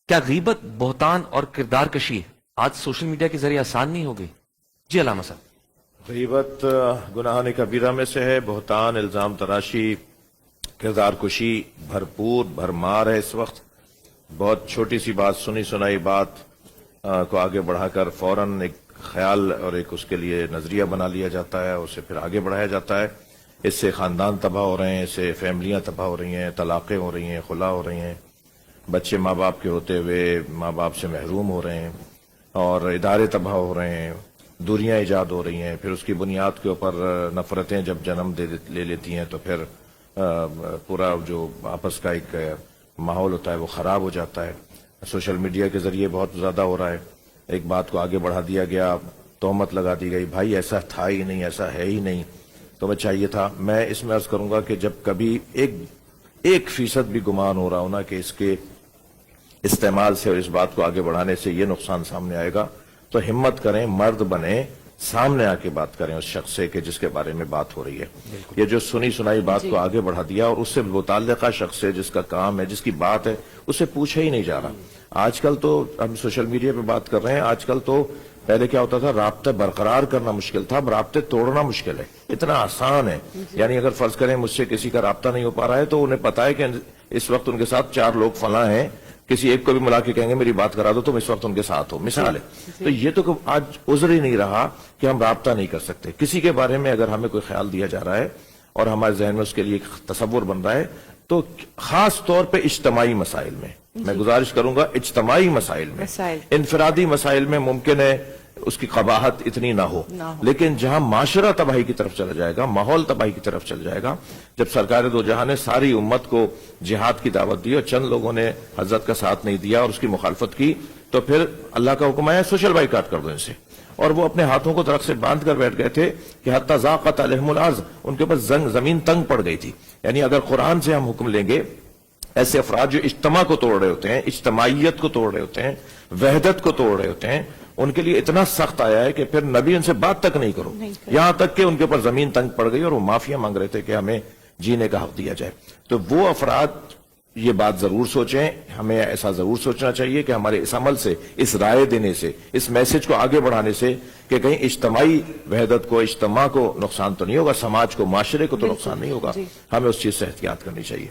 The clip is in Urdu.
کیا غیبت، بہتان اور کردار کشی آج سوشل میڈیا کے ذریعے آسان نہیں ہو گئی؟ جی علامہ صاحب۔ غیبت گناہ کبیرہ میں سے ہے، بہتان، الزام تراشی، کردار کشی بھرپور بھرمار ہے اس وقت۔ بہت چھوٹی سی بات، سنی سنائی بات کو آگے بڑھا کر فوراً ایک خیال اور ایک اس کے لیے نظریہ بنا لیا جاتا ہے، اسے پھر آگے بڑھایا جاتا ہے۔ اس سے خاندان تباہ ہو رہے ہیں، اس سے فیملیاں تباہ ہو رہی ہیں، طلاقیں ہو رہی ہیں، خلا ہو رہی ہیں، بچے ماں باپ کے ہوتے ہوئے ماں باپ سے محروم ہو رہے ہیں، اور ادارے تباہ ہو رہے ہیں، دوریاں ایجاد ہو رہی ہیں۔ پھر اس کی بنیاد کے اوپر نفرتیں جب جنم لے لیتی ہیں تو پھر پورا جو آپس کا ایک ماحول ہوتا ہے وہ خراب ہو جاتا ہے۔ سوشل میڈیا کے ذریعے بہت زیادہ ہو رہا ہے۔ ایک بات کو آگے بڑھا دیا گیا، تہمت لگا دی گئی، بھائی ایسا تھا ہی نہیں، ایسا ہے ہی نہیں، تو میں چاہیے تھا۔ میں اس میں عرض کروں گا کہ جب کبھی 1% بھی گمان ہو رہا ہونا کہ اس کے استعمال سے اور اس بات کو آگے بڑھانے سے یہ نقصان سامنے آئے گا، تو ہمت کریں، مرد بنیں، سامنے آ کے بات کریں اس شخص سے کہ جس کے بارے میں بات ہو رہی ہے۔ یہ جو سنی سنائی بات کو آگے بڑھا دیا اور اس سے متعلقہ شخص سے جس کا کام ہے، جس کی بات ہے، اسے پوچھا ہی نہیں جا رہا۔ آج کل تو ہم سوشل میڈیا پہ بات کر رہے ہیں، آج کل تو پہلے کیا ہوتا تھا، رابطہ برقرار کرنا مشکل تھا، اب رابطے توڑنا مشکل ہے، اتنا آسان ہے۔ یعنی اگر فرض کریں مجھ سے کسی کا رابطہ نہیں ہو پا رہا ہے تو انہیں پتا ہے کہ اس وقت ان کے ساتھ 4 لوگ فلاں ہیں، کسی ایک کو بھی ملا کے کہیں گے میری بات کرا دو، تم اس وقت ان کے ساتھ ہو، مثال ہے۔ تو یہ تو آج عذر ہی نہیں رہا کہ ہم رابطہ نہیں کر سکتے۔ کسی کے بارے میں اگر ہمیں کوئی خیال دیا جا رہا ہے اور ہمارے ذہن میں اس کے لیے ایک تصور بن رہا ہے، تو خاص طور پہ اجتماعی مسائل میں گزارش کروں گا، اجتماعی مسائل میں، انفرادی مسائل میں ممکن ہے اس کی قباحت اتنی نہ ہو، لیکن جہاں معاشرہ تباہی کی طرف چلا جائے گا، ماحول تباہی کی طرف چل جائے گا، جب سرکار دو جہاں نے ساری امت کو جہاد کی دعوت دی اور چند لوگوں نے حضرت کا ساتھ نہیں دیا اور اس کی مخالفت کی، تو پھر اللہ کا حکم آیا سوشل بائیکاٹ کر دو ان سے۔ اور وہ اپنے ہاتھوں کو درخت سے باندھ کر بیٹھ گئے تھے کہ حتی ضاقت علیہم الارض، ان کے پاس زمین تنگ پڑ گئی تھی۔ یعنی اگر قرآن سے ہم حکم لیں گے، ایسے افراد جو اجتماع کو توڑ رہے ہوتے ہیں، اجتماعیت کو توڑ رہے ہوتے ہیں، وحدت کو توڑ رہے ہوتے ہیں، ان کے لیے اتنا سخت آیا ہے کہ پھر نبی ان سے بات تک نہیں کرو، یہاں تک کہ ان کے اوپر زمین تنگ پڑ گئی اور وہ معافیا مانگ رہے تھے کہ ہمیں جینے کا حق دیا جائے۔ تو وہ افراد یہ بات ضرور سوچیں، ہمیں ایسا ضرور سوچنا چاہیے کہ ہمارے اس عمل سے، اس رائے دینے سے، اس میسج کو آگے بڑھانے سے کہ کہیں اجتماعی وحدت کو، اجتماع کو نقصان تو نہیں ہوگا، سماج کو، معاشرے کو تو نقصان نہیں ہوگا۔ ہمیں اس چیز سے احتیاط کرنی چاہیے۔